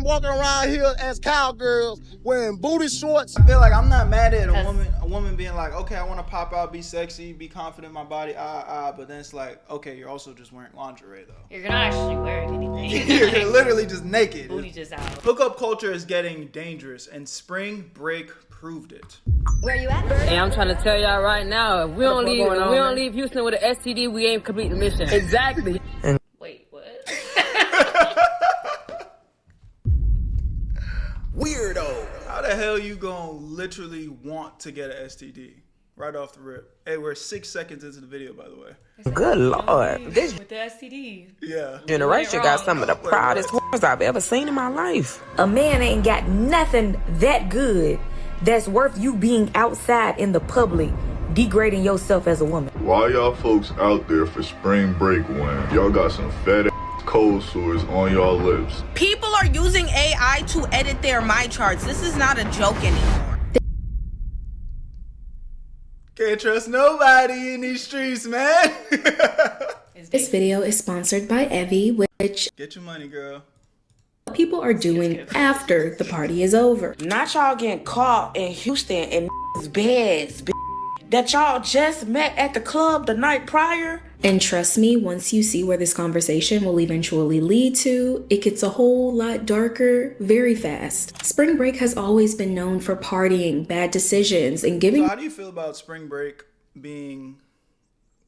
walking around here as cowgirls wearing booty shorts. I feel like I'm not mad at a woman being like, okay, I want to pop out, be sexy, be confident in my body, but then it's like, okay, you're also just wearing lingerie though. You're not actually wearing anything. You're literally just naked. Booty just out. Hookup culture is getting dangerous, and spring break proved it. Where you at, Berto? Hey, I'm trying to tell y'all right now, if we don't leave Houston with an STD, we ain't complete the mission. Exactly. Wait, what? Weirdo. How the hell you gonna literally want to get an STD right off the rip? Hey, we're 6 seconds into the video, by the way. Good Lord. This With the STD. Yeah. generation got some of the proudest whores I've ever seen in my life. A man ain't got nothing that good that's worth you being outside in the public degrading yourself as a woman. Why y'all folks out there for spring break when y'all got some fat ass cold sores on y'all lips? People are using AI to edit their my charts. This is not a joke anymore. Can't trust nobody in these streets, man. This video is sponsored by Evie, which Get your money, girl. people are doing after the party is over. Not y'all getting caught in Houston in beds that y'all just met at the club the night prior. And trust me, once you see where this conversation will eventually lead to, it gets a whole lot darker very fast. Spring break has always been known for partying, bad decisions, and giving. So how do you feel about spring break being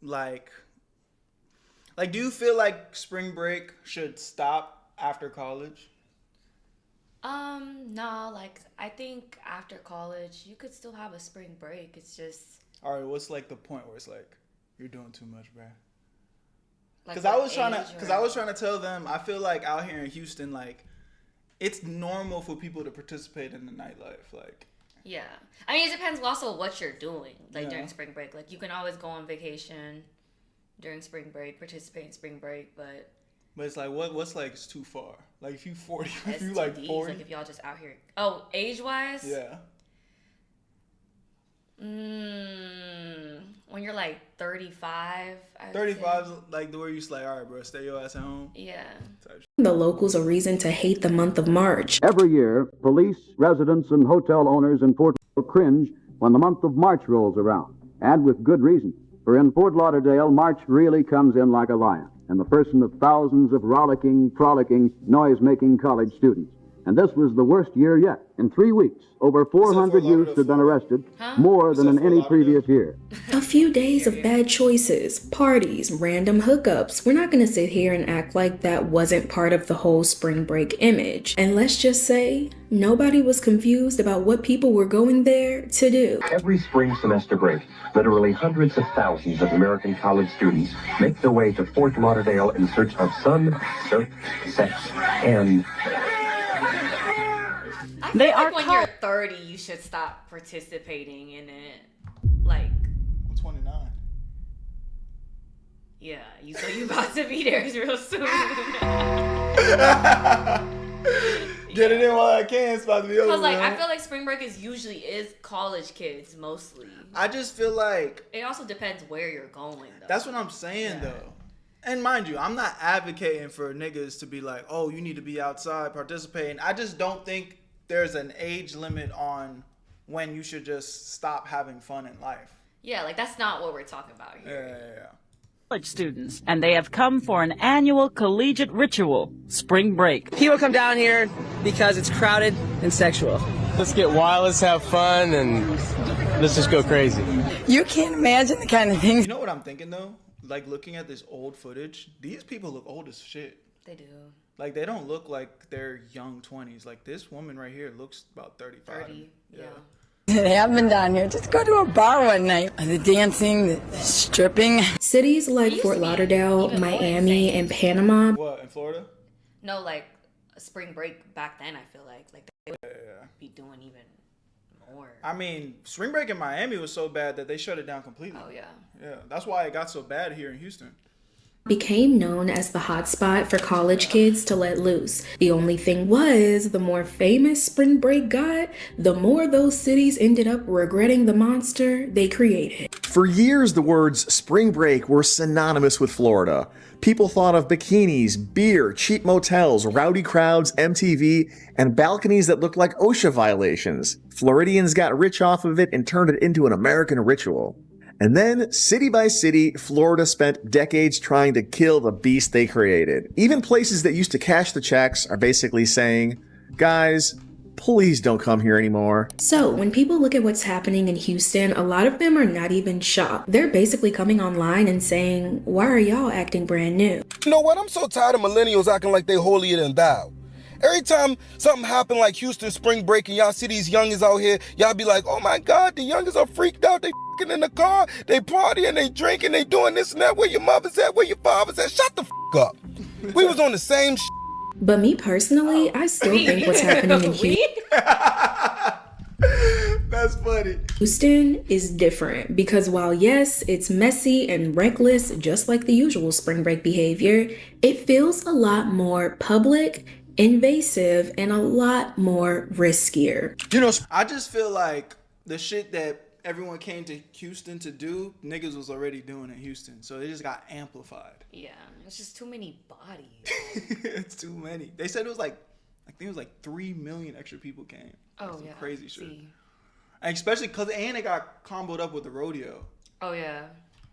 like do you feel like spring break should stop after college? No, like I think after college you could still have a spring break. It's just All right, what's like the point where it's like you're doing too much, bruh? like Because I was trying to tell them, I feel like out here in Houston, like it's normal for people to participate in the nightlife. Like, yeah. I mean, it depends also what you're doing, like Yeah. during spring break. Like you can always go on vacation during spring break, participate in spring break, but it's like what's like it's too far. Like if you 40, if you like STDs, 40, like if y'all just out here. Oh, age wise. yeah. When you're like 35. 35 is like the where you like, all right, bro, stay your ass at home. Yeah. The locals a reason to hate the month of March. Every year, police, residents, and hotel owners in Fort Lauderdale cringe when the month of March rolls around, and with good reason. For in Fort Lauderdale, March really comes in like a lion, in the person of thousands of rollicking, frolicking, noise-making college students. And this was the worst year yet. In 3 weeks, over 400 youths had been arrested, more than in any previous year. A few days of bad choices, parties, random hookups. We're not gonna sit here and act like that wasn't part of the whole spring break image. And let's just say, nobody was confused about what people were going there to do. Every spring semester break, literally hundreds of thousands of American college students make their way to Fort Lauderdale in search of sun, surf, sex, and... I feel like when you're 30, you should stop participating in it. Like, I'm 29. Yeah, so you about to be there real soon. Get it in while I can. It's about to be over. Because like man. I feel like spring break usually college kids mostly. I just feel like it also depends where you're going though. That's what I'm saying though. And mind you, I'm not advocating for niggas to be like, oh, you need to be outside participating. I just don't think there's an age limit on when you should just stop having fun in life. Yeah, like that's not what we're talking about here. Yeah. College students, and they have come for an annual collegiate ritual, spring break. People come down here because it's crowded and sexual. Let's get wild, let's have fun, and let's just go crazy. You can't imagine the kind of things. You know what I'm thinking though? Like looking at this old footage, these people look old as shit. They do. Like they don't look like they're young 20s. Like this woman right here looks about 35. 30, yeah. They have been down here. Just go to a bar one night. The dancing, the stripping. Cities like Fort Lauderdale, Miami, and Panama. What, in Florida? No, like a spring break back then, I feel like they would be doing even more. I mean, spring break in Miami was so bad that they shut it down completely. Oh, yeah. Yeah, that's why it got so bad here in Houston. became known as the hotspot for college kids to let loose. The only thing was, the more famous spring break got, the more those cities ended up regretting the monster they created. For years, the words spring break were synonymous with Florida. People thought of bikinis, beer, cheap motels, rowdy crowds, MTV, and balconies that looked like OSHA violations. Floridians got rich off of it and turned it into an American ritual. And then, city by city, Florida spent decades trying to kill the beast they created. Even places that used to cash the checks are basically saying, guys, please don't come here anymore. So, when people look at what's happening in Houston, a lot of them are not even shocked. They're basically coming online and saying, why are y'all acting brand new? You know what? I'm so tired of millennials acting like they holier than thou. Every time something happen like Houston spring break and y'all see these youngins out here, y'all be like, oh my God, the youngins are freaked out. They f***ing in the car, they partying, they drinking, they doing this and that. Where your mother's at, where your father's at. Shut the f*** up. We was on the same But me personally, I still think what's happening in Houston. That's funny. Houston is different because while yes, it's messy and reckless, just like the usual spring break behavior, it feels a lot more public, invasive, and a lot more riskier. You know, I just feel like the shit that everyone came to Houston to do, niggas was already doing in Houston. So it just got amplified. Yeah, it's just too many bodies. It's too many. They said it was like, I think it was like 3 million extra people came. Oh, yeah. Crazy shit. And especially because, and it got comboed up with the rodeo. Oh, yeah.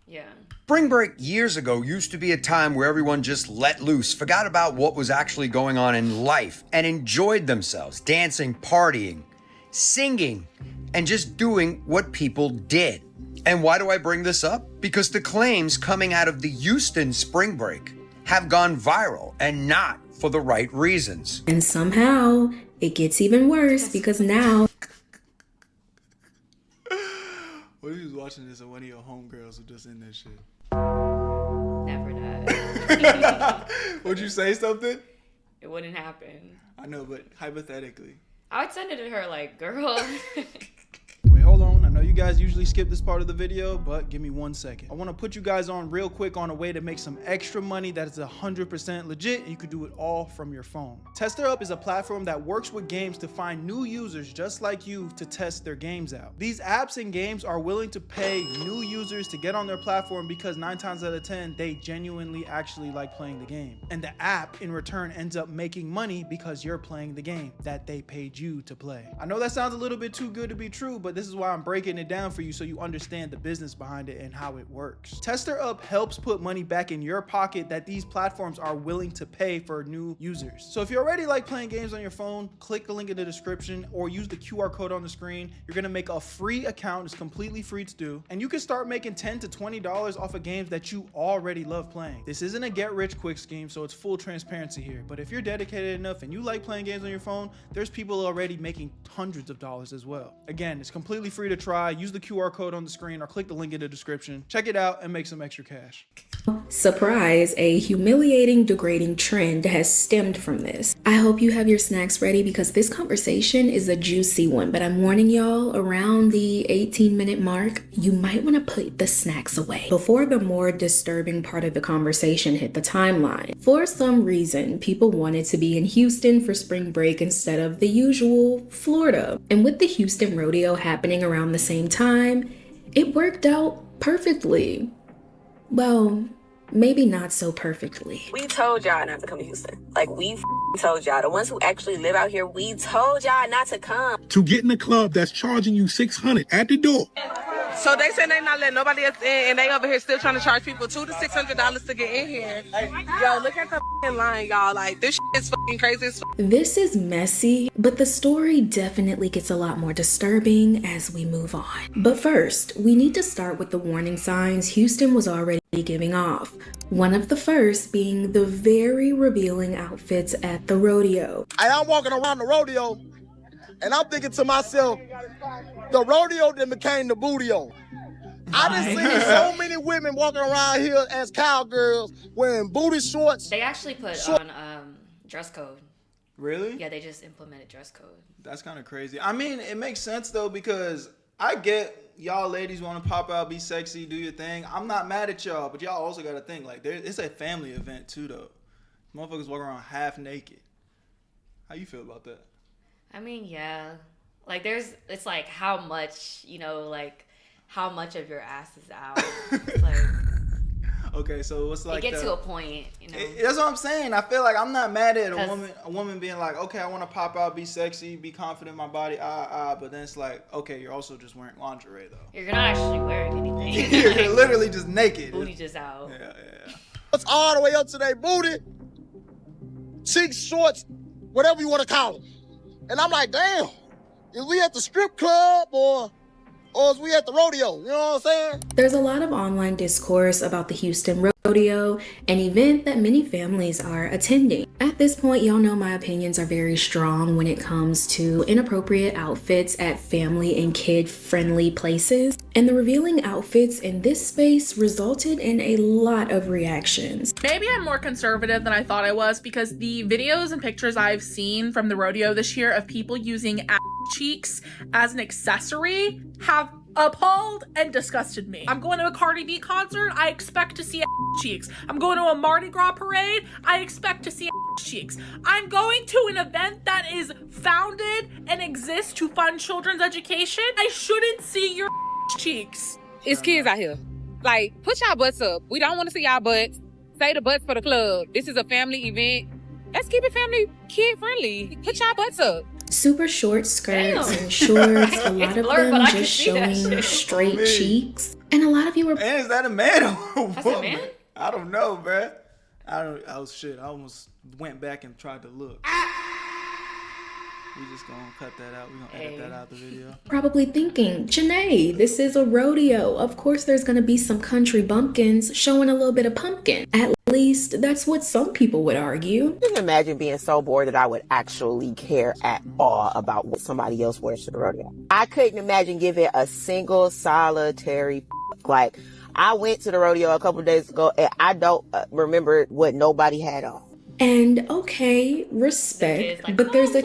Yeah. Spring break years ago used to be a time where everyone just let loose, forgot about what was actually going on in life, and enjoyed themselves, dancing, partying, singing, and just doing what people did. And why do I bring this up? Because the claims coming out of the Houston spring break have gone viral, and not for the right reasons. And somehow, it gets even worse because now... What if you was watching this and one of your homegirls were just in that shit? Never that. Would you say something? It wouldn't happen. I know, but hypothetically. I would send it to her like, girl. Wait, hold on. I know you guys usually skip this part of the video, but give me 1 second. I want to put you guys on real quick on a way to make some extra money that is 100% legit, and you can do it all from your phone. TesterUp is a platform that works with games to find new users just like you to test their games out. These apps and games are willing to pay new users to get on their platform because 9 times out of 10, they genuinely actually like playing the game. And the app in return ends up making money because you're playing the game that they paid you to play. I know that sounds a little bit too good to be true, but this is why I'm breaking it down for you so you understand the business behind it and how it works. TesterUp helps put money back in your pocket that these platforms are willing to pay for new users. So if you already like playing games on your phone, click the link in the description or use the QR code on the screen. You're gonna make a free account. It's completely free to do, and you can start making $10 to $20 off of games that you already love playing. This isn't a get rich quick scheme, so it's full transparency here. But if you're dedicated enough and you like playing games on your phone, there's people already making hundreds of dollars as well. Again, it's completely free to try. Use the QR code on the screen or click the link in the description. Check it out and make some extra cash. Surprise, a humiliating, degrading trend has stemmed from this. I hope you have your snacks ready because this conversation is a juicy one, but I'm warning y'all, around the 18-minute mark, you might want to put the snacks away before the more disturbing part of the conversation hit the timeline. For some reason, people wanted to be in Houston for spring break instead of the usual Florida. And with the Houston rodeo happening around the same time, it worked out perfectly. Well, maybe not so perfectly. We told y'all not to come to Houston. Like, we told y'all. The ones who actually live out here, we told y'all not to come. To get in a club that's charging you $600 at the door. So they say they not letting nobody else in, and they over here still trying to charge people $200 to $600 to get in here. Yo, look at the line, y'all. Like, this is crazy as This is messy, but the story definitely gets a lot more disturbing as we move on. But first, we need to start with the warning signs Houston was already giving off. One of the first being the very revealing outfits at the rodeo. And I'm walking around the rodeo, and I'm thinking to myself, the rodeo then became the bootio. I done seen so many women walking around here as cowgirls wearing booty shorts. They actually put on dress code. Really? Yeah, they just implemented dress code. That's kind of crazy. I mean, it makes sense though, because I get y'all ladies want to pop out, be sexy, do your thing. I'm not mad at y'all, but y'all also got to think like it's a family event too, though. Motherfuckers walk around half naked. How you feel about that? I mean, yeah. Like, it's like how much, like how much of your ass is out. It's like, okay, so what's like it gets to a point, That's what I'm saying. I feel like I'm not mad at a woman being like, okay, I want to pop out, be sexy, be confident in my body, but then it's like, okay, you're also just wearing lingerie though. You're not actually wearing anything. You're literally just naked. Booty just out. Yeah. It's all the way up to their booty, cheeks, shorts, whatever you want to call them. And I'm like, damn, is we at the strip club or is we at the rodeo? You know what I'm saying? There's a lot of online discourse about the Houston Rodeo, an event that many families are attending. At this point, y'all know my opinions are very strong when it comes to inappropriate outfits at family and kid-friendly places. And the revealing outfits in this space resulted in a lot of reactions. Maybe I'm more conservative than I thought I was, because the videos and pictures I've seen from the rodeo this year of people using ass cheeks as an accessory have appalled and disgusted me. I'm going to a Cardi B concert, I expect to see ass cheeks. I'm going to a Mardi Gras parade, I expect to see ass cheeks. I'm going to an event that is founded and exists to fund children's education. I shouldn't see your cheeks. It's kids out here. Like, put y'all butts up. We don't want to see y'all butts. Say the butts for the club. This is a family event. Let's keep it family, kid friendly. Put y'all butts up. Super short skirts and shorts, a lot of them just showing straight cheeks. And a lot of you were... And is that a man or a woman? That's a man? I don't know, bruh. I almost went back and tried to look. We just gonna cut that out. We gonna edit that out the video. Probably thinking, Janae, this is a rodeo. Of course there's gonna be some country bumpkins showing a little bit of pumpkin. At least that's what some people would argue. I can imagine being so bored that I would actually care at all about what somebody else wears to the rodeo. I couldn't imagine giving a single solitary like, I went to the rodeo a couple of days ago and I don't remember what nobody had on. And okay, respect, like, but there's a...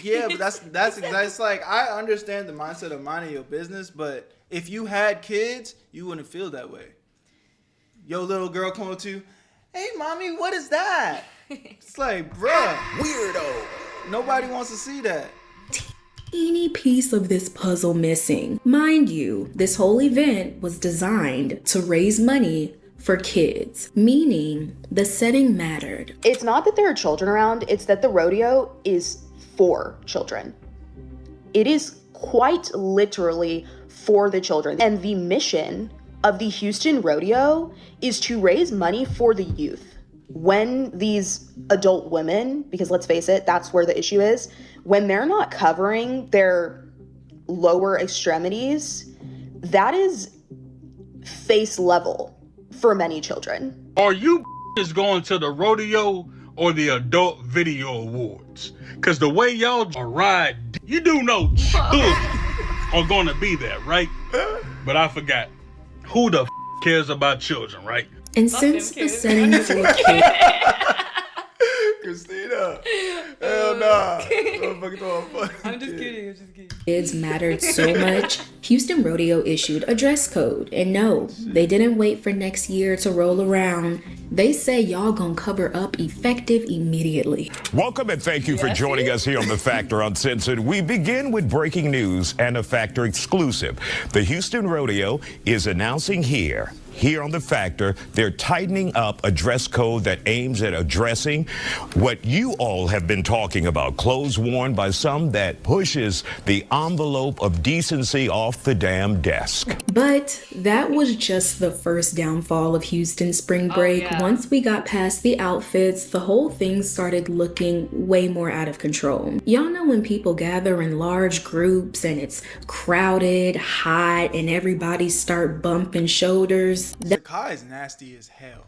Yeah, but that's exactly, it's like, I understand the mindset of minding your business, but if you had kids, you wouldn't feel that way. Your little girl come up to you, hey mommy, what is that? It's like, bruh, weirdo. Nobody wants to see that. Teeny piece of this puzzle missing. Mind you, this whole event was designed to raise money for kids, meaning the setting mattered. It's not that there are children around, it's that the rodeo is for children. It is quite literally for the children. And the mission of the Houston Rodeo is to raise money for the youth. When these adult women, because let's face it, that's where the issue is, when they're not covering their lower extremities, that is face level for many children. Are you is going to the rodeo or the Adult Video Awards? Because the way y'all ride, you do know children are going to be there, right? But I forgot. Who the cares about children, right? And since the setting for kids... Christina, hell nah. I'm just kidding. Kids mattered so much, Houston Rodeo issued a dress code. And no, they didn't wait for next year to roll around. They say y'all gonna cover up effective immediately. Welcome and thank you for joining us here on The Factor Uncensored. We begin with breaking news and a Factor exclusive. The Houston Rodeo is announcing here on The Factor, they're tightening up a dress code that aims at addressing what you all have been talking about, clothes worn by some that pushes the envelope of decency off the damn desk. But that was just the first downfall of Houston spring break. Once we got past the outfits, the whole thing started looking way more out of control. Y'all know when people gather in large groups and it's crowded, hot, and everybody start bumping shoulders. Sakai is nasty as hell.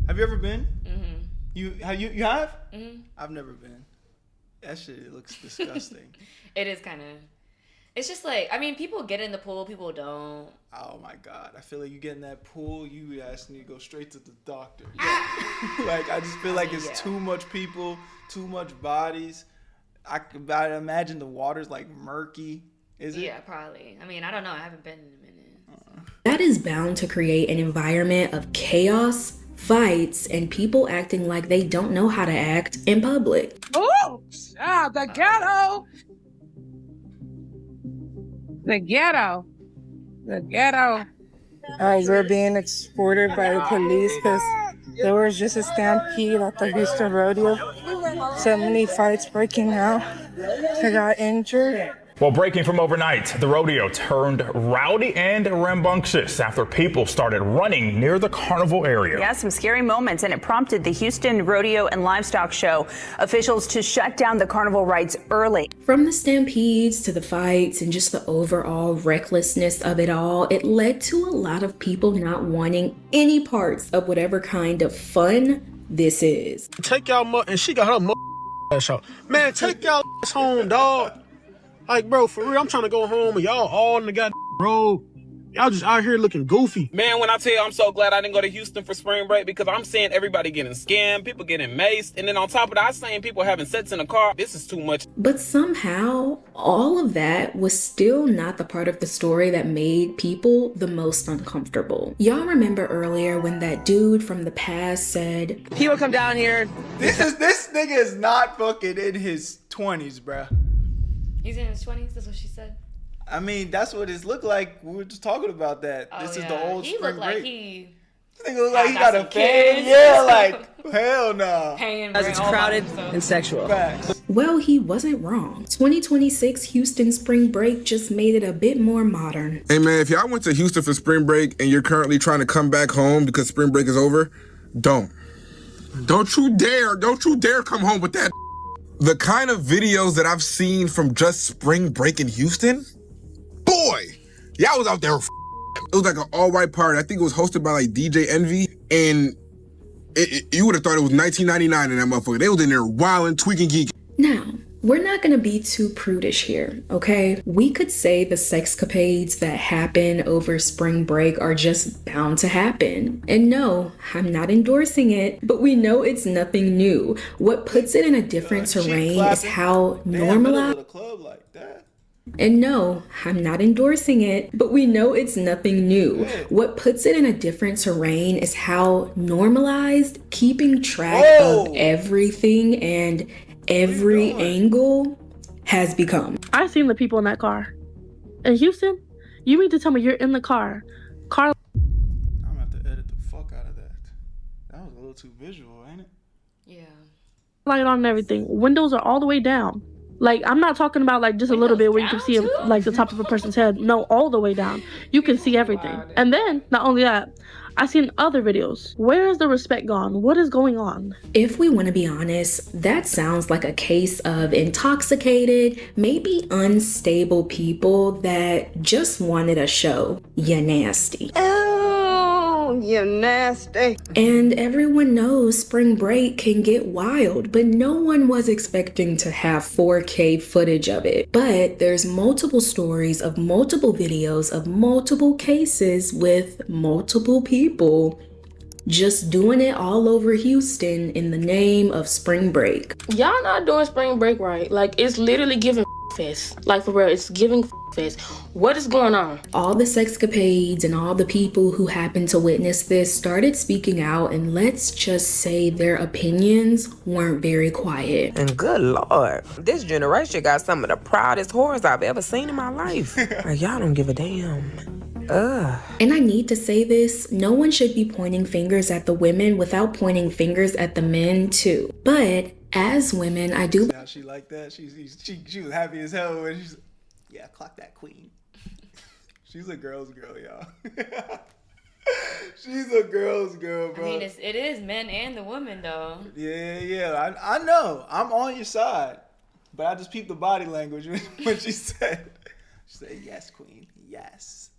Have you ever been? Mm-hmm. You have? Mm-hmm. I've never been. That shit looks disgusting. It is kind of. It's just like, I mean, people get in the pool, people don't. Oh my God. I feel like you get in that pool, you ask me to go straight to the doctor. Like, I just feel like it's too much people, too much bodies. I imagine the water's like murky. Is it? Yeah, probably. I mean, I don't know. I haven't been in a minute. That is bound to create an environment of chaos, fights, and people acting like they don't know how to act in public. Oh, the ghetto. The ghetto. The ghetto. We're being exported by the police because there was just a stampede at the Houston Rodeo. So many fights breaking out. I got injured. Well, breaking from overnight, the rodeo turned rowdy and rambunctious after people started running near the carnival area. Yeah, some scary moments, and it prompted the Houston Rodeo and Livestock Show officials to shut down the carnival rides early. From the stampedes to the fights and just the overall recklessness of it all, it led to a lot of people not wanting any parts of whatever kind of fun this is. Take y'all and she got her ass out. Man, take y'all home, dog. Like, bro, for real, I'm trying to go home and y'all all in the goddamn road. Y'all just out here looking goofy. Man, when I tell you I'm so glad I didn't go to Houston for spring break because I'm seeing everybody getting scammed, people getting maced, and then on top of that, I'm seeing people having sex in the car. This is too much. But somehow, all of that was still not the part of the story that made people the most uncomfortable. Y'all remember earlier when that dude from the past said, He would come down here. This nigga is not fucking in his 20s, bruh. He's in his 20s. That's what she said. I mean, that's what it looked like. We were just talking about that. Oh, this yeah. is the old He spring looked break. like he. This nigga look like he got got a some fan. kids. Yeah, like hell no. As it's crowded and sexual. Facts. well, he wasn't wrong. 2026 Houston spring break just made it a bit more modern. Hey man, if y'all went to Houston for spring break and you're currently trying to come back home because spring break is over, don't you dare come home with that. The kind of videos that I've seen from just spring break in Houston, boy, y'all was out there. It was like an all-white party. I think it was hosted by like DJ Envy, and you would have thought it was 1999 in that motherfucker. They was in there wilding, tweaking, geeking. Now, we're not gonna be too prudish here, okay? We could say the sexcapades that happen over spring break are just bound to happen. And no, I'm not endorsing it, but we know it's nothing new. What puts it in a different terrain is how normalized. And no, I'm not endorsing it, but we know it's nothing new. What puts it in a different terrain is how normalized keeping track of everything and every angle has become. I've seen the people in that car. In Houston, you mean to tell me you're in the car? I'm gonna have to edit the fuck out of that. That was a little too visual, ain't it? Yeah. Light on and everything. Windows are all the way down. Like, I'm not talking about like just a little bit where you can see like the top of a person's head. No, all the way down. You can see everything. And then, not only that, I've seen other videos. Where is the respect gone? What is going on? If we want to be honest, that sounds like a case of intoxicated, maybe unstable people that just wanted a show. You nasty. Oh, you nasty. And everyone knows spring break can get wild, but no one was expecting to have 4K footage of it. But there's multiple stories of multiple videos of multiple cases with multiple people just doing it all over Houston in the name of spring break. Y'all not doing spring break right. Like, it's literally giving fest. Like, for real, it's giving fest. What is going on? All the sexcapades and all the people who happened to witness this started speaking out, and let's just say their opinions weren't very quiet. And good Lord, this generation got some of the proudest whores I've ever seen in my life. Like, y'all don't give a damn. Ugh. And I need to say this, no one should be pointing fingers at the women without pointing fingers at the men too. But as women, I do. How she like that? She was happy as hell when she's yeah, clock that queen. She's a girl's girl, y'all. She's a girl's girl, bro. I mean, it is men and the women though. Yeah. I know. I'm on your side, but I just peeped the body language when she said yes, queen, yes.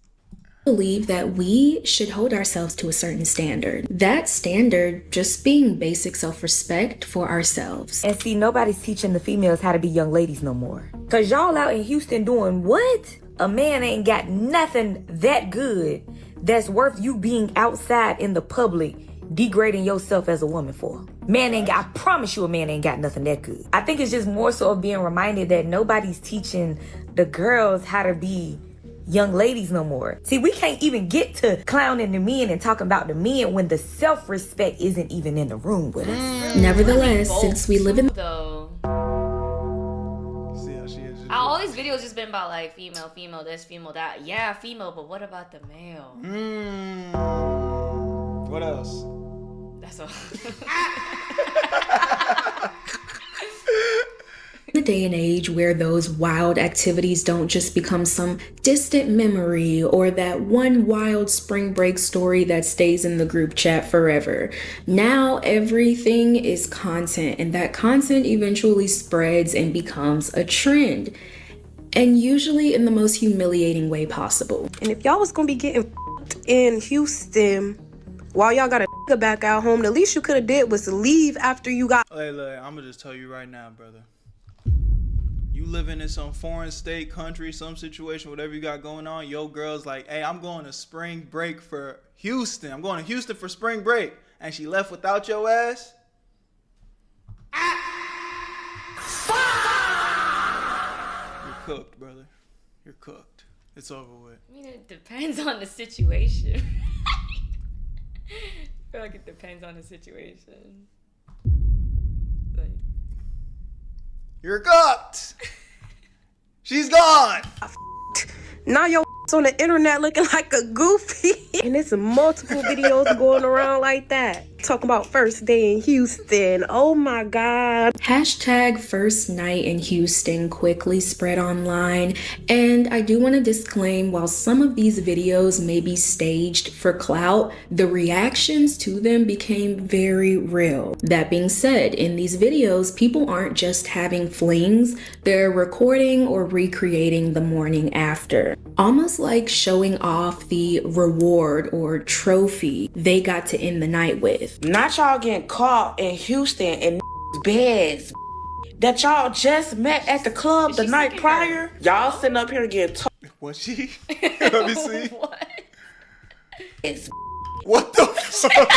Believe that we should hold ourselves to a certain standard. That standard just being basic self-respect for ourselves. And see, nobody's teaching the females how to be young ladies no more. Cause y'all out in Houston doing what? A man ain't got nothing that good that's worth you being outside in the public degrading yourself as a woman for? I promise you a man ain't got nothing that good. I think it's just more so of being reminded that nobody's teaching the girls how to be young ladies no more. See, we can't even get to clowning the men and talking about the men when the self-respect isn't even in the room with us. Nevertheless, since we live in all these videos just been about like female this, female that. Yeah, female, but what about the male? What else? That's all. a day and age where those wild activities don't just become some distant memory or that one wild spring break story that stays in the group chat forever. Now everything is content, and that content eventually spreads and becomes a trend. And usually in the most humiliating way possible. And if y'all was gonna be getting in Houston while y'all got a back out home, the least you could have did was leave after you got. Hey, look, I'm gonna just tell you right now, brother. You living in some foreign state, country, some situation, whatever you got going on, your girl's like, hey, I'm going to spring break for Houston. I'm going to Houston for spring break. And she left without your ass? You're cooked, brother. You're cooked. It's over with. I mean, it depends on the situation. I feel like it depends on the situation. Like, you're cooked. She's gone. Now your on the internet looking like a goofy. And it's multiple videos going around like that. Talking about first day in Houston. Oh my God. Hashtag first night in Houston quickly spread online. And I do want to disclaim, while some of these videos may be staged for clout, the reactions to them became very real. That being said, in these videos, people aren't just having flings, they're recording or recreating the morning after. Almost like showing off the reward or trophy they got to end the night with. Not y'all getting caught in Houston in beds that y'all just met at the club the night prior. Y'all sitting up here getting Was she? Let me see. What? What the fuck?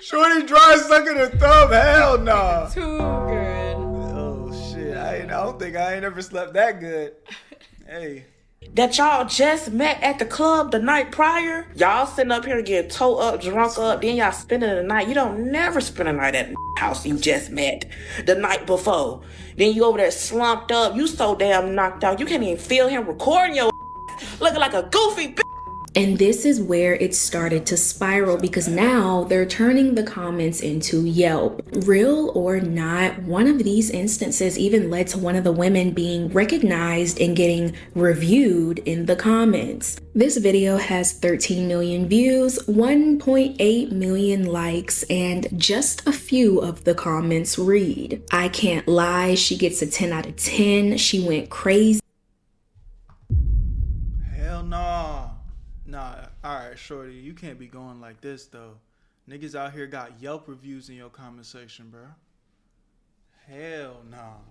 Shorty dry sucking her thumb. Hell no. Too good. Oh shit. I don't think I ain't ever slept that good. Hey. That y'all just met at the club the night prior. Y'all sitting up here getting towed up, drunk up, then y'all spending the night. You don't never spend a night at the house you just met the night before. Then you over there slumped up. You so damn knocked out. You can't even feel him recording your looking like a goofy bitch. And this is where it started to spiral, because now they're turning the comments into Yelp. Real or not, one of these instances even led to one of the women being recognized and getting reviewed in the comments. This video has 13 million views, 1.8 million likes, and just a few of the comments read, "I can't lie, she gets a 10 out of 10, she went crazy." Hell no. Nah, alright, shorty, you can't be going like this though. Niggas out here got Yelp reviews in your comment section, bro. Hell no.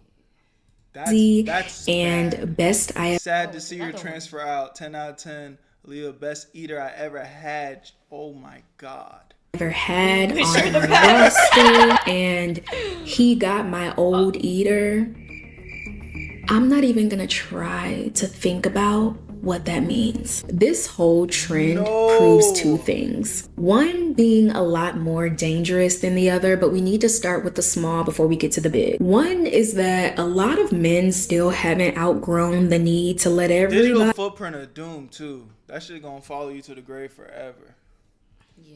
That's and bad. best I sad to see her transfer out. 10 out of 10. Leah, best eater I ever had. Oh my God. Ever had on the roster, and he got my old eater. I'm not even gonna try to think about what that means. This whole trend proves two things. One being a lot more dangerous than the other, but we need to start with the small before we get to the big. One is that a lot of men still haven't outgrown the need to let Digital footprint of doom too. That shit gonna follow you to the grave forever.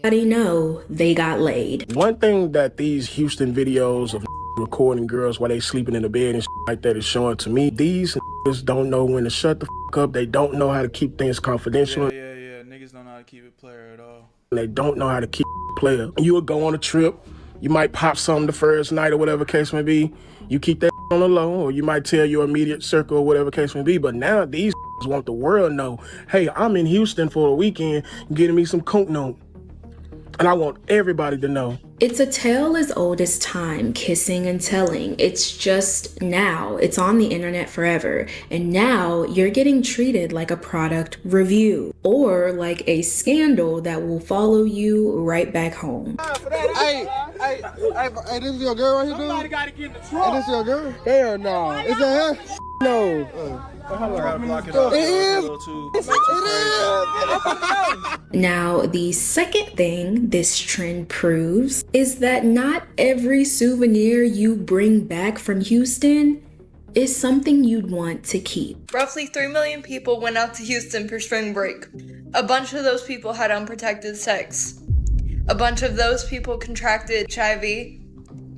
everybody know they got laid. One thing that these Houston videos of recording girls while they sleeping in the bed and like that is showing to me, these don't know when to shut the up. They don't know how to keep things confidential. Yeah. Niggas don't know how to keep it player at all. They don't know how to keep it player. You would go on a trip, you might pop something the first night or whatever case may be. You keep that on the low, or you might tell your immediate circle or whatever case may be. But now these want the world to know, hey, I'm in Houston for a weekend getting me some coke note. And I want everybody to know It's a tale as old as time, kissing and telling. It's just now, it's on the internet forever. And now you're getting treated like a product review or like a scandal that will follow you right back home. Hey, this is your girl right here, dude? Somebody gotta get in the truck. Hey, this is your girl? Hell no. Is that her? No. Now, the second thing this trend proves is that not every souvenir you bring back from Houston is something you'd want to keep. Roughly 3 million people went out to Houston for spring break. A bunch of those people had unprotected sex. A bunch of those people contracted HIV,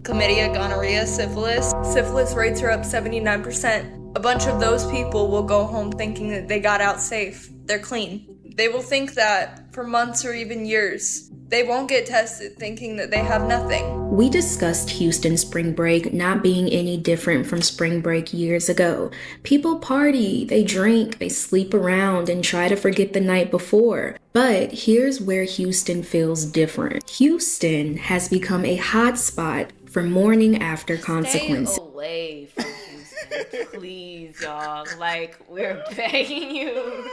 chlamydia, gonorrhea, syphilis. Syphilis rates are up 79%. A bunch of those people will go home thinking that they got out safe. They're clean. They will think that for months or even years. They won't get tested thinking that they have nothing. We discussed Houston spring break not being any different from spring break years ago. People party, they drink, they sleep around and try to forget the night before. But here's where Houston feels different. Houston has become a hotspot for morning after consequences. Stay away from Houston. Please, y'all. Like, we're begging you.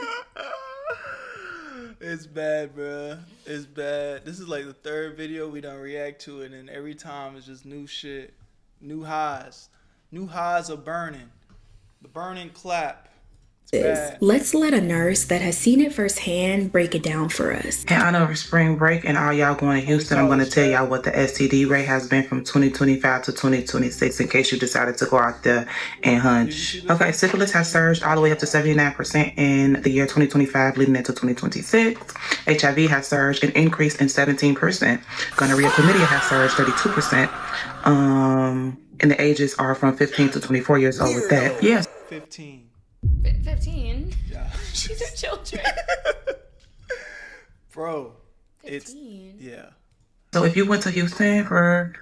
It's bad, bruh. It's bad. This is like the third video we done react to it, and every time it's just new shit. New highs. New highs are burning. The burning clap. Let's let a nurse that has seen it firsthand break it down for us. In honor of spring break and all y'all going to Houston, I'm going to tell y'all what the STD rate has been from 2025 to 2026 in case you decided to go out there and hunch. Okay, syphilis has surged all the way up to 79% in the year 2025 leading into 2026. HIV has surged and increased in 17%. Gonorrhea, chlamydia has surged 32%. And the ages are from 15 to 24 years old with that. Yes. 15. 15? Yeah. These are children. Bro, 15. Yeah. So if you went to Houston for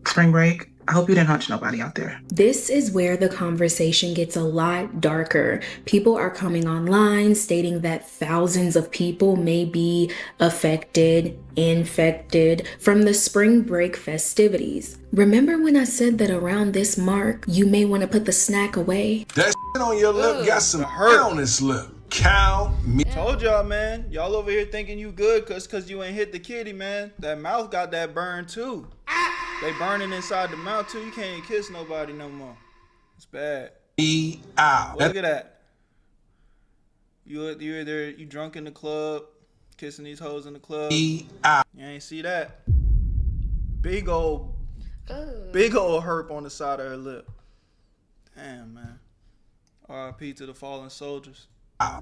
spring break, I hope you didn't hunch nobody out there. This is where the conversation gets a lot darker. People are coming online stating that thousands of people may be affected, infected from the spring break festivities. Remember when I said that around this mark, you may want to put the snack away? That shit on your lip got some hurt on this lip. Cow me. Told y'all, man. Y'all over here thinking you good cause you ain't hit the kitty, man. That mouth got that burn too. They burning inside the mouth too. You can't even kiss nobody no more. It's bad. Look at that. You there? You drunk in the club, kissing these hoes in the club. You ain't see that. Big old herp on the side of her lip. Damn, man. R.I.P. to the fallen soldiers.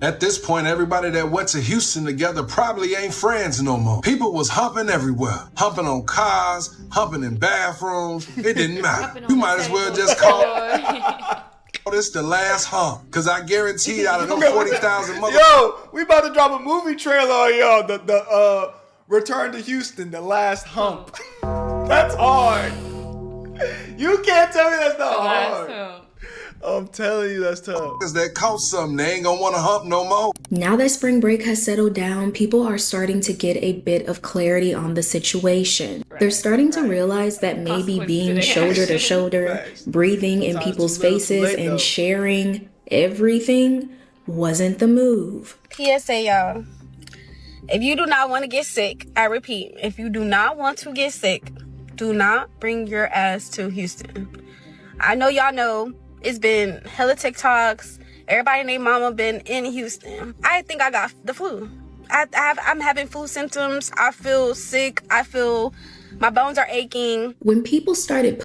At this point, everybody that went to Houston together probably ain't friends no more. People was humping everywhere. Humping on cars, humping in bathrooms. It didn't matter. You might as well just call this the last hump. Cause I guarantee out of those 40,000 motherfuckers. Yo, we about to drop a movie trailer on y'all. The Return to Houston, the last hump. That's hard. You can't tell me that's not hard. I'm telling you, that's tough. Cause that caught something, they ain't gonna wanna hump no more. Now that spring break has settled down, people are starting to get a bit of clarity on the situation. They're starting to realize that maybe being shoulder to shoulder, breathing in people's faces and sharing everything wasn't the move. PSA, y'all. If you do not want to get sick, I repeat, if you do not want to get sick, do not bring your ass to Houston. I know y'all know it's been hella TikToks. Everybody and their mama been in Houston. I think I got the flu. I'm having flu symptoms. I feel sick. I feel my bones are aching. When people started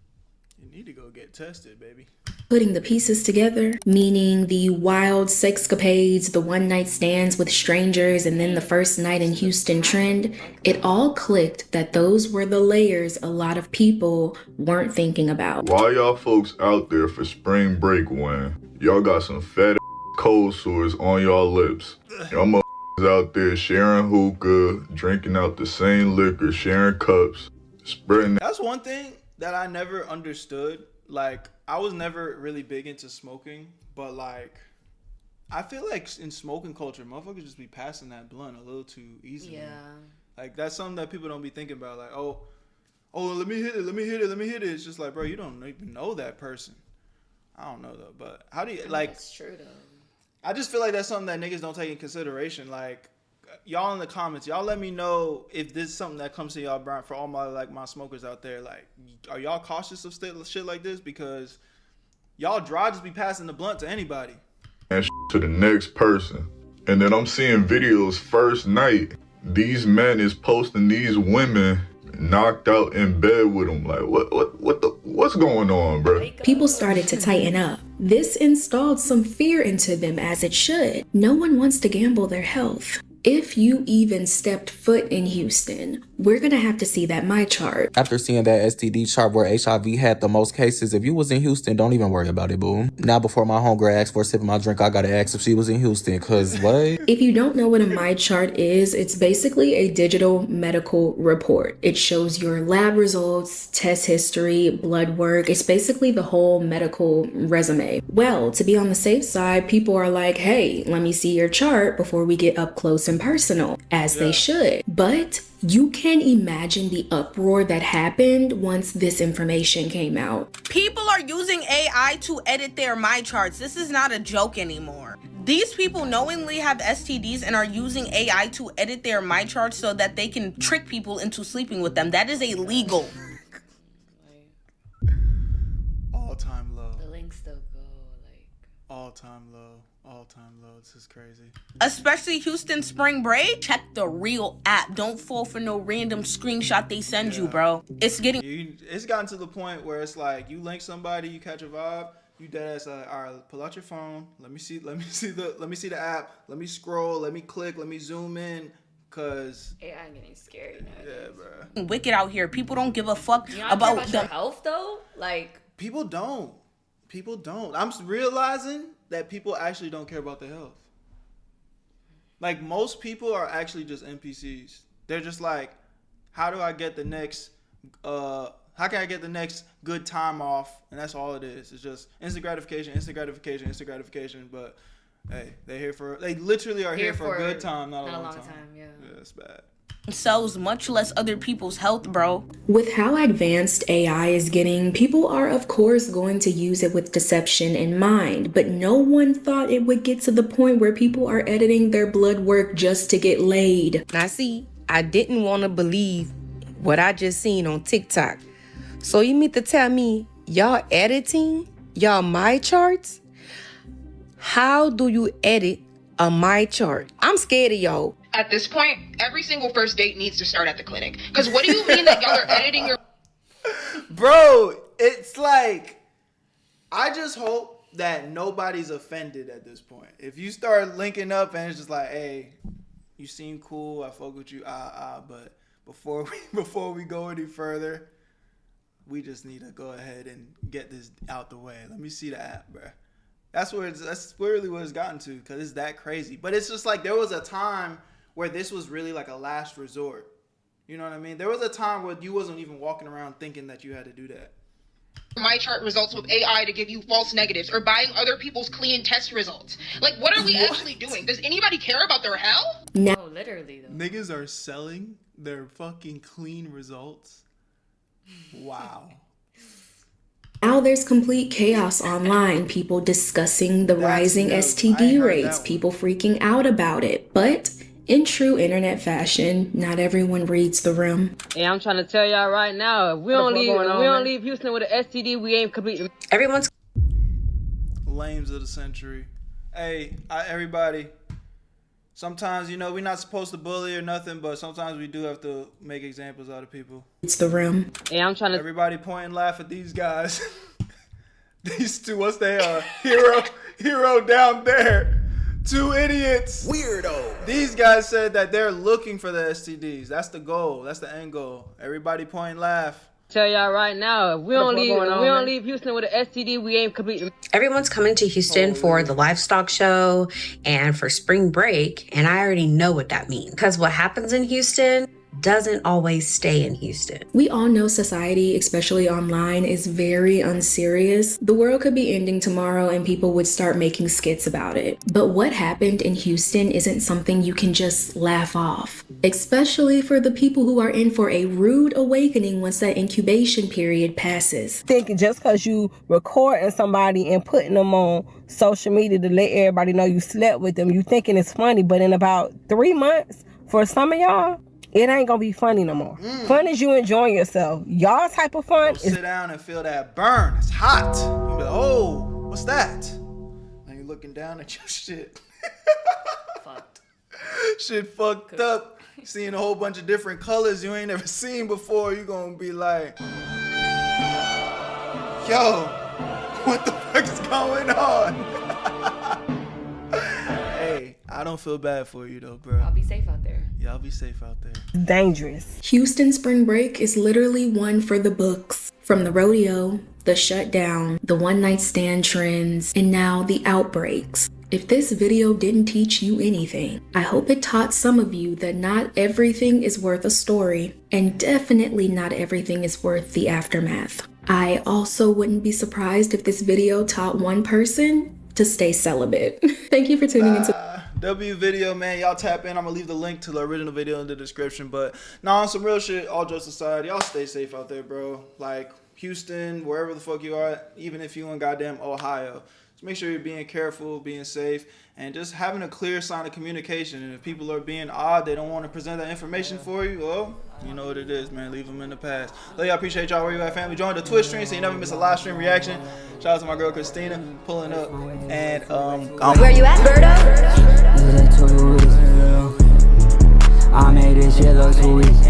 you need to go get tested, baby. Putting the pieces together, meaning the wild sexcapades, the one-night stands with strangers, and then the first night in Houston trend, it all clicked that those were the layers a lot of people weren't thinking about. Why y'all folks out there for spring break when y'all got some fat cold sores on y'all lips? Y'all motherfuckers out there sharing hookah, drinking out the same liquor, sharing cups, spreading. That's one thing that I never understood. Like, I was never really big into smoking, but like, I feel like in smoking culture, motherfuckers just be passing that blunt a little too easily. Yeah. Like, that's something that people don't be thinking about. Like, oh, oh, let me hit it. It's just like, bro, you don't even know that person. I don't know though, but how do you like? That's true though. I just feel like that's something that niggas don't take in consideration. Like, y'all in the comments, y'all let me know if this is something that comes to y'all, Brian, for all my smokers out there. Like, are y'all cautious of shit like this? Because y'all dry just be passing the blunt to anybody. And to the next person. And then I'm seeing videos first night. These men is posting these women knocked out in bed with them. Like, what's going on, bro? People started to tighten up. This installed some fear into them, as it should. No one wants to gamble their health. If you even stepped foot in Houston, we're gonna have to see that My Chart. After seeing that STD chart where HIV had the most cases, if you was in Houston, don't even worry about it, boo. Now before my homegirl asks for a sip of my drink, I gotta ask if she was in Houston, cause what? If you don't know what a My Chart is, it's basically a digital medical report. It shows your lab results, test history, blood work. It's basically the whole medical resume. Well, to be on the safe side, people are like, hey, let me see your chart before we get up close and personal, as they should. But you can imagine the uproar that happened once this information came out. People are using AI to edit their My Charts. This is not a joke anymore. These people knowingly have STDs and are using AI to edit their My Charts so that they can trick people into sleeping with them. That is illegal. All-time low. The links still go like all-time low. All-time low. This is crazy. Especially Houston spring break. Check the real app. Don't fall for no random screenshot they send you, bro. It's gotten to the point where it's like you link somebody, you catch a vibe, you dead ass like, all right, pull out your phone. Let me see the app. Let me scroll. Let me click. Let me zoom in. Cause AI getting scary now. Yeah, bro. Wicked out here. People don't give a fuck about your health though. Like people don't. I'm realizing that people actually don't care about their health. Like, most people are actually just NPCs. They're just like, how can I get the next good time off? And that's all it is. It's just instant gratification. But hey, they literally are here for a good time, not a long time. Yeah, it's bad. Sells much less other people's health, bro. With how advanced AI is getting, people are of course going to use it with deception in mind, but no one thought it would get to the point where people are editing their blood work just to get laid. Now see, I didn't want to believe what I just seen on TikTok. So you mean to tell me y'all editing y'all My Charts? How do you edit a My Chart? I'm scared of y'all. At this point, every single first date needs to start at the clinic. Because what do you mean that y'all are editing your... Bro, it's like, I just hope that nobody's offended at this point. If you start linking up and it's just like, hey, you seem cool, I fuck with you, but before we go any further, we just need to go ahead and get this out the way. Let me see the app, bro. That's really what it's gotten to, because it's that crazy. But it's just like, there was a time where this was really like a last resort. You know what I mean? There was a time where you wasn't even walking around thinking that you had to do that. My Chart results with AI to give you false negatives, or buying other people's clean test results. Like, what are we actually doing? Does anybody care about their health? No, literally though. Niggas are selling their fucking clean results. Wow. Now there's complete chaos online, people discussing the rising STD rates, people freaking out about it. But in true internet fashion, not everyone reads the room. Hey, I'm trying to tell y'all right now, if we don't leave Houston with an STD, we ain't complete. Everyone's lames of the century. Hey, everybody. Sometimes, we're not supposed to bully or nothing, but sometimes we do have to make examples out of people. It's the room. Hey, I'm trying to... Everybody point and laugh at these guys. These two, what's they hero down there. Two idiots. Weirdo. These guys said that they're looking for the STDs. That's the goal. That's the end goal. Everybody point and laugh. Tell y'all right now, if we don't leave Houston with an STD, we ain't complete. Everyone's coming to Houston for the livestock show and for spring break, and I already know what that means. Because what happens in Houston, doesn't always stay in Houston. We all know society, especially online, is very unserious. The world could be ending tomorrow and people would start making skits about it. But what happened in Houston isn't something you can just laugh off, especially for the people who are in for a rude awakening once that incubation period passes. Thinking just because you recording somebody and putting them on social media to let everybody know you slept with them, you thinking it's funny, but in about 3 months, for some of y'all, it ain't gonna be funny no more. Fun is you enjoying yourself. Y'all type of fun is sit down and feel that burn. It's hot. You be like, oh, what's that? And you're looking down at your shit. Fucked. Shit fucked up. Seeing a whole bunch of different colors you ain't never seen before. You gonna be like, yo, what the fuck is going on? Hey, I don't feel bad for you though, bro. I'll be safe out there. Y'all be safe out there. dangerous. Houston spring break is literally one for the books. From the rodeo, the shutdown, the one-night stand trends, and now the outbreaks. If this video didn't teach you anything, I hope it taught some of you that not everything is worth a story, and definitely not everything is worth the aftermath. I also wouldn't be surprised if this video taught one person to stay celibate. Thank you for tuning into W video, man. Y'all tap in. I'm gonna leave the link to the original video in the description. But nah, on some real shit, all jokes aside, y'all stay safe out there, bro. Like Houston, wherever the fuck you are, even if you in goddamn Ohio. Just make sure you're being careful, being safe, and just having a clear sign of communication. And if people are being odd, they don't want to present that information for you, well, you know what it is, man. Leave them in the past. Love y'all. Appreciate y'all. Where you at, family? Join the Twitch stream so you never miss a live stream reaction. Shout out to my girl Christina pulling up. And Where you at, Berto? I made this shit look too easy.